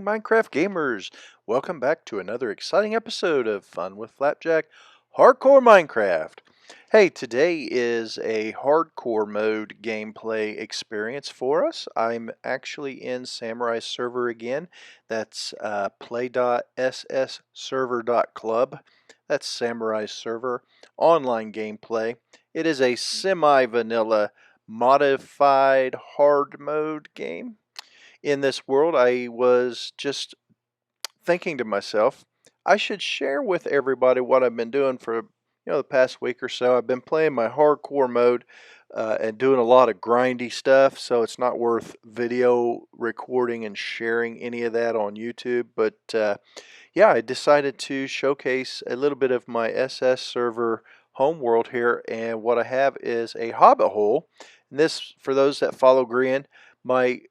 Minecraft gamers! Welcome back to another exciting episode of Fun with Flapjack Hardcore Minecraft. Hey, today is a hardcore mode gameplay experience for us. I'm actually in Samurai server again. That's play.ssserver.club. That's Samurai server online gameplay. It is a semi-vanilla modified hard mode game. In this world, I was just thinking to myself, I should share with everybody what I've been doing for the past week or so. I've been playing my hardcore mode and doing a lot of grindy stuff, so it's not worth video recording and sharing any of that on YouTube. But yeah, I decided to showcase a little bit of my SS server home world here, and what I have is a Hobbit hole. And this, for those that follow Grian, might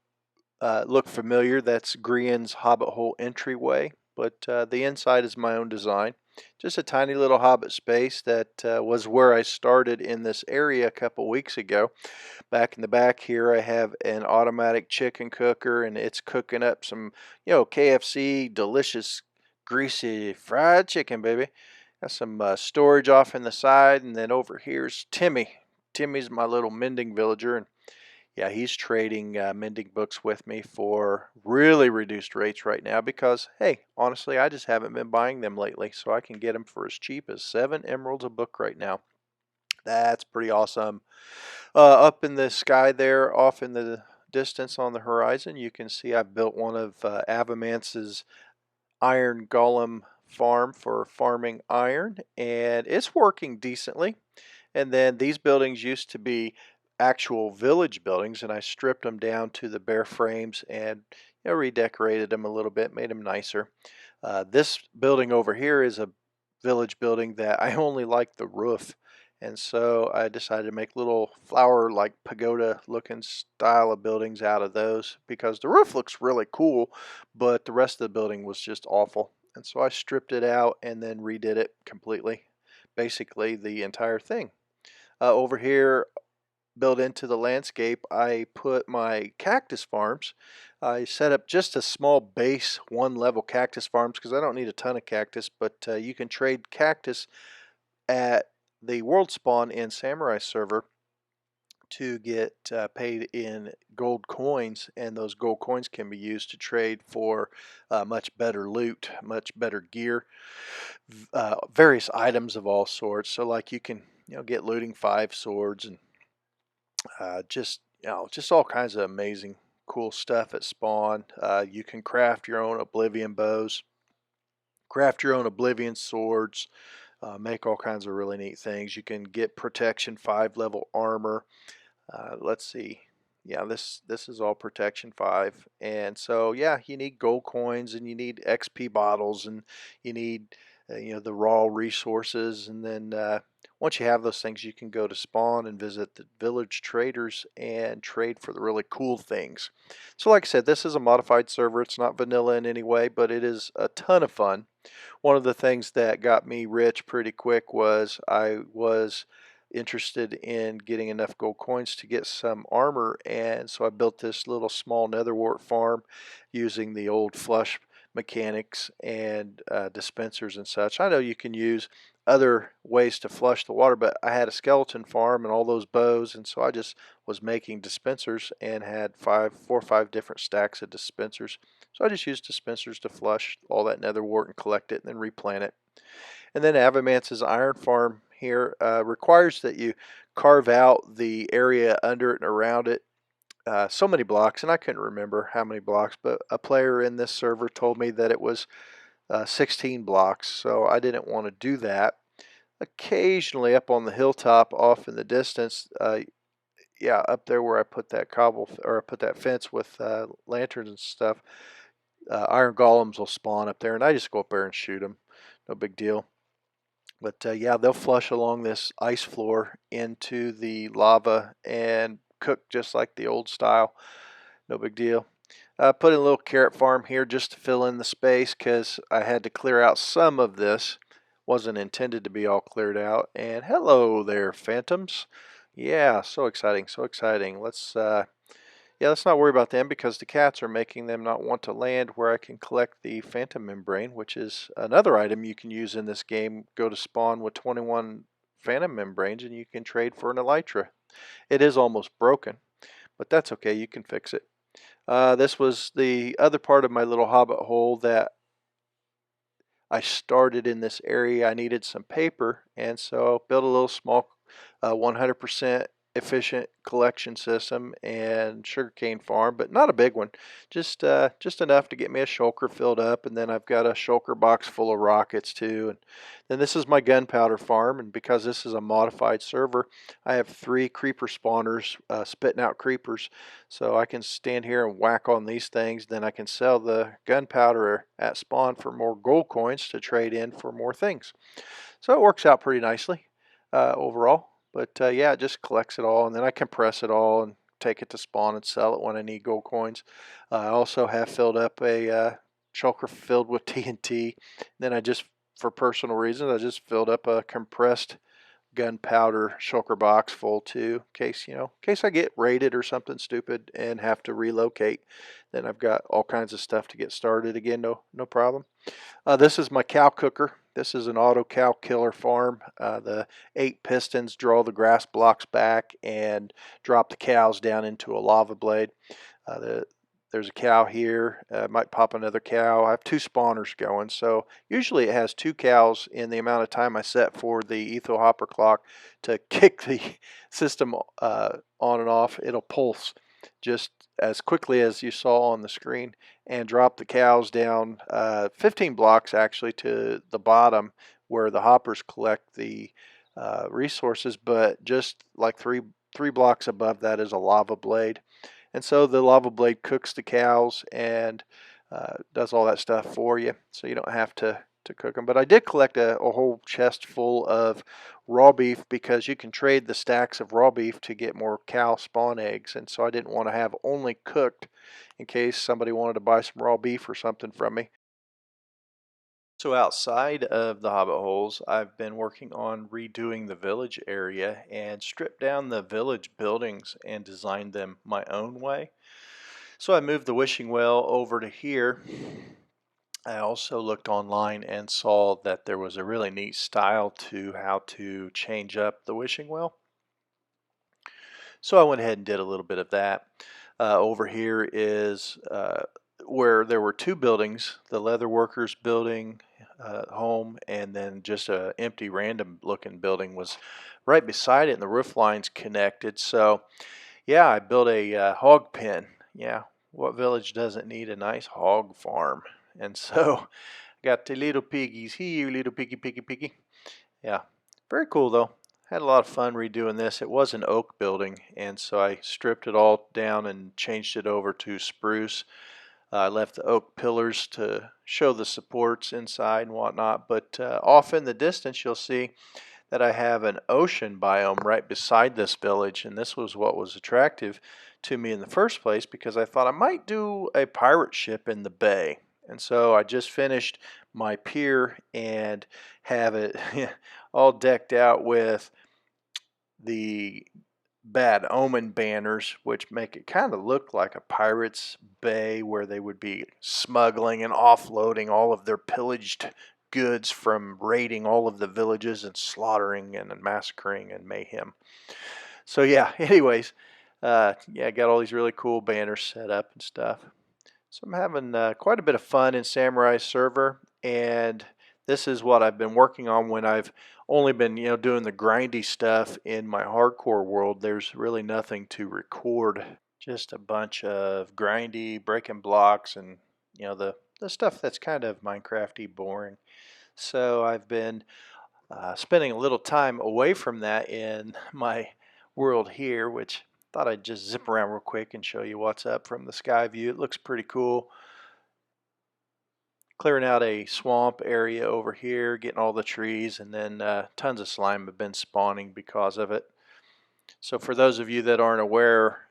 look familiar. That's Grian's Hobbit hole entryway, but the inside is my own design. Just a tiny little Hobbit space that was where I started in this area a couple weeks ago. Back in the back here I have an automatic chicken cooker, and it's cooking up some KFC delicious greasy fried chicken, baby. Got some storage off in the side, and then over here's Timmy. Timmy's my little mending villager, and yeah, he's trading mending books with me for really reduced rates right now because, hey, honestly, I just haven't been buying them lately, so I can get them for as cheap as 7 emeralds a book right now. That's pretty awesome. Up in the sky there, off in the distance on the horizon, you can see I've built one of Avomance's iron golem farm for farming iron, and it's working decently. And then these buildings used to be actual village buildings, and I stripped them down to the bare frames and redecorated them a little bit, made them nicer. This building over here is a village building that I only like the roof, and so I decided to make little flower like pagoda looking style of buildings out of those because the roof looks really cool, but the rest of the building was just awful. And so I stripped it out and then redid it completely, basically the entire thing. Over here, built into the landscape, I put my cactus farms. I set up just a small base one level cactus farms because I don't need a ton of cactus, but you can trade cactus at the world spawn in Samurai server to get paid in gold coins, and those gold coins can be used to trade for much better loot, much better gear, various items of all sorts. So like you can get looting 5 swords and just all kinds of amazing cool stuff at spawn. You can craft your own oblivion bows, craft your own oblivion swords, make all kinds of really neat things. You can get protection 5 level armor. Let's see. Yeah, this is all protection 5, and so yeah, you need gold coins, and you need XP bottles, and you need the raw resources, and then once you have those things, you can go to spawn and visit the village traders and trade for the really cool things. So like I said, this is a modified server. It's not vanilla in any way, but it is a ton of fun. One of the things that got me rich pretty quick was I was interested in getting enough gold coins to get some armor, and so I built this little small netherwart farm using the old flush mechanics and dispensers and such. I know you can use other ways to flush the water, but I had a skeleton farm and all those bows, and so I just was making dispensers and had 4 or 5 different stacks of dispensers. So I just used dispensers to flush all that netherwart and collect it and then replant it. And then Avomance's iron farm here requires that you carve out the area under it and around it so many blocks, and I couldn't remember how many blocks, but a player in this server told me that it was 16 blocks, so I didn't want to do that. Occasionally up on the hilltop off in the distance, yeah, up there where I put that I put that fence with lanterns and stuff, iron golems will spawn up there, and I just go up there and shoot them. No big deal. But yeah, they'll flush along this ice floor into the lava and cook just like the old style. No big deal. Put in a little carrot farm here just to fill in the space because I had to clear out some of this. Wasn't intended to be all cleared out. And hello there, phantoms. Yeah, so exciting, so exciting. Let's Yeah, let's not worry about them because the cats are making them not want to land where I can collect the phantom membrane, which is another item you can use in this game. Go to spawn with 21 phantom membranes and you can trade for an elytra. It is almost broken, but that's okay, you can fix it. This was the other part of my little hobbit hole that I started in this area. I needed some paper, and so built a little small 100% efficient collection system and sugarcane farm, but not a big one. Just enough to get me a shulker filled up, and then I've got a shulker box full of rockets too. And then this is my gunpowder farm, and because this is a modified server, I have 3 creeper spawners spitting out creepers, so I can stand here and whack on these things. Then I can sell the gunpowder at spawn for more gold coins to trade in for more things. So it works out pretty nicely overall. But yeah, it just collects it all, and then I compress it all and take it to spawn and sell it when I need gold coins. I also have filled up a shulker filled with TNT. Then for personal reasons, I just filled up a compressed gunpowder shulker box full too, in case I get raided or something stupid and have to relocate. Then I've got all kinds of stuff to get started again. No problem. This is my cow cooker. This is an auto cow killer farm. The 8 pistons draw the grass blocks back and drop the cows down into a lava blade. There's a cow here. Might pop another cow. I have 2 spawners going, so usually it has 2 cows in the amount of time I set for the etho hopper clock to kick the system on and off. It'll pulse just as quickly as you saw on the screen and drop the cows down 15 blocks actually to the bottom where the hoppers collect the resources, but just like three blocks above that is a lava blade. And so the lava blade cooks the cows and does all that stuff for you, so you don't have to cook them. But I did collect a whole chest full of raw beef because you can trade the stacks of raw beef to get more cow spawn eggs, and so I didn't want to have only cooked in case somebody wanted to buy some raw beef or something from me. So outside of the Hobbit holes, I've been working on redoing the village area and stripped down the village buildings and designed them my own way. So I moved the wishing well over to here. I also looked online and saw that there was a really neat style to how to change up the wishing well. So I went ahead and did a little bit of that. Over here is where there were 2 buildings, the leather workers building home, and then just a empty random looking building was right beside it, and the roof lines connected. So yeah, I built a hog pen. Yeah, what village doesn't need a nice hog farm? And so got the little piggies here, little piggy. Yeah, very cool though. Had a lot of fun redoing this. It was an oak building, and so I stripped it all down and changed it over to spruce. I left the oak pillars to show the supports inside and whatnot, but off in the distance you'll see that I have an ocean biome right beside this village, and this was what was attractive to me in the first place because I thought I might do a pirate ship in the bay. And so I just finished my pier and have it all decked out with the bad omen banners, which make it kind of look like a pirate's bay where they would be smuggling and offloading all of their pillaged goods from raiding all of the villages and slaughtering and massacring and mayhem. So yeah, anyways, yeah, got all these really cool banners set up and stuff. So I'm having quite a bit of fun in Samurai server, and this is what I've been working on when I've only been doing the grindy stuff in my hardcore world. There's really nothing to record, just a bunch of grindy breaking blocks and the stuff that's kind of Minecrafty boring. So I've been spending a little time away from that in my world here, which thought I'd just zip around real quick and show you what's up from the sky view. It looks pretty cool. Clearing out a swamp area over here, getting all the trees, and then tons of slime have been spawning because of it. So for those of you that aren't aware,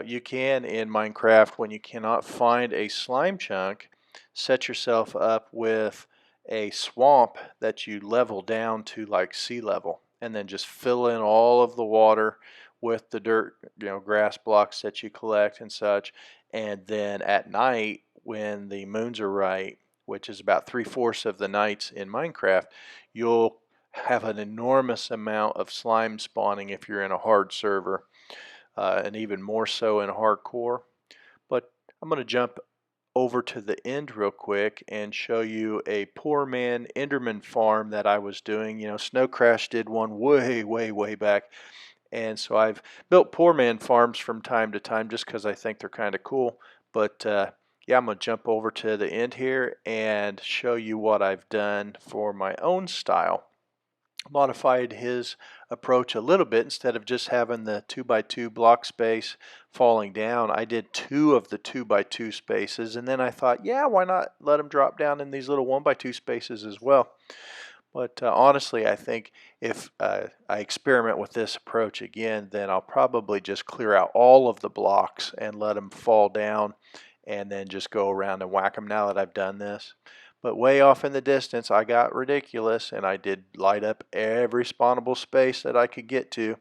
you can in Minecraft, when you cannot find a slime chunk, set yourself up with a swamp that you level down to like sea level, and then just fill in all of the water with the dirt, grass blocks that you collect and such. And then at night, when the moons are right, which is about 3/4 of the nights in Minecraft, you'll have an enormous amount of slime spawning if you're in a hard server, and even more so in hardcore. But I'm going to jump over to the end real quick and show you a poor man Enderman farm that I was doing. Snow Crash did one way back, and so I've built poor man farms from time to time just because I think they're kind of cool. But yeah, I'm going to jump over to the end here and show you what I've done for my own style. Modified his approach a little bit. Instead of just having the 2x2 block space falling down, I did 2 of the 2x2 spaces, and then I thought, yeah, why not let them drop down in these little 1x2 spaces as well. But honestly, I think if I experiment with this approach again, then I'll probably just clear out all of the blocks and let them fall down, and then just go around and whack them now that I've done this. But way off in the distance, I got ridiculous, and I did light up every spawnable space that I could get to.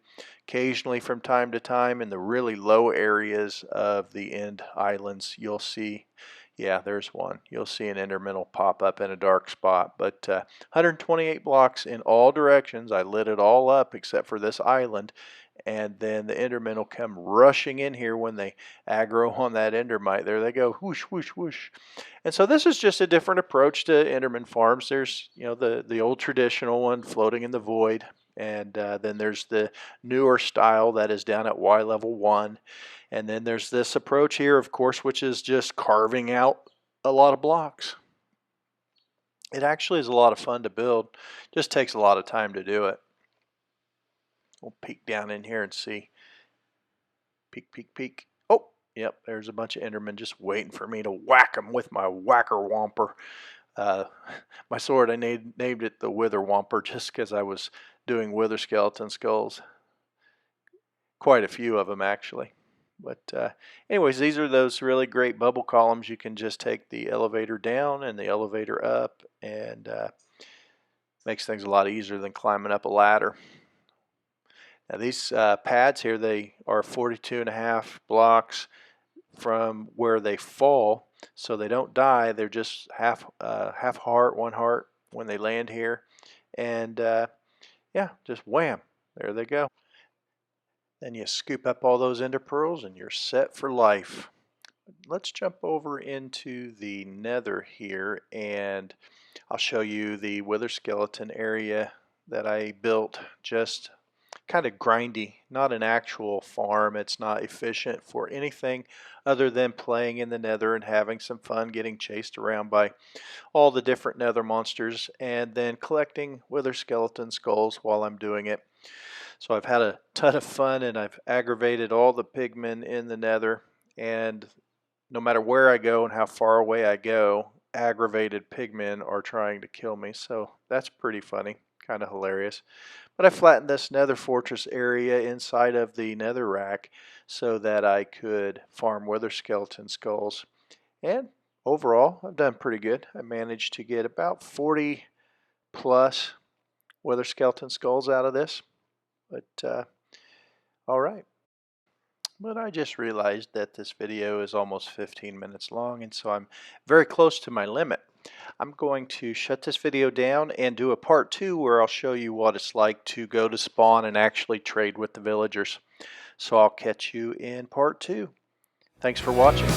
Occasionally, from time to time, in the really low areas of the end islands, you'll see, yeah, there's one. You'll see an Enderman pop up in a dark spot. But 128 blocks in all directions. I lit it all up except for this island. And then the Endermen will come rushing in here when they aggro on that Endermite. There they go, whoosh, whoosh, whoosh. And so this is just a different approach to Enderman farms. There's, the old traditional one, floating in the void. And then there's the newer style that is down at Y level 1. And then there's this approach here, of course, which is just carving out a lot of blocks. It actually is a lot of fun to build. Just takes a lot of time to do it. We'll peek down in here and see. Peek, peek, peek. Oh, yep, there's a bunch of Endermen just waiting for me to whack them with my whacker whomper. My sword, I named it the Wither Whomper just because I was doing wither skeleton skulls. Quite a few of them, actually. But anyways, these are those really great bubble columns. You can just take the elevator down and the elevator up, and makes things a lot easier than climbing up a ladder. Now these pads here, they are 42.5 blocks from where they fall, so they don't die. They're just half heart, 1 heart when they land here, and yeah, just wham, there they go. Then you scoop up all those ender pearls and you're set for life. Let's jump over into the nether here, and I'll show you the wither skeleton area that I built. Just kind of grindy, not an actual farm. It's not efficient for anything other than playing in the nether and having some fun, getting chased around by all the different nether monsters, and then collecting wither skeleton skulls while I'm doing it. So I've had a ton of fun, and I've aggravated all the pigmen in the nether, and no matter where I go and how far away I go, aggravated pigmen are trying to kill me. So that's pretty funny, kind of hilarious. But I flattened this nether fortress area inside of the nether rack so that I could farm wither skeleton skulls. And overall, I've done pretty good. I managed to get about 40 plus wither skeleton skulls out of this. But all right. But I just realized that this video is almost 15 minutes long, and so I'm very close to my limit. I'm going to shut this video down and do a part 2 where I'll show you what it's like to go to spawn and actually trade with the villagers. So I'll catch you in part 2. Thanks for watching.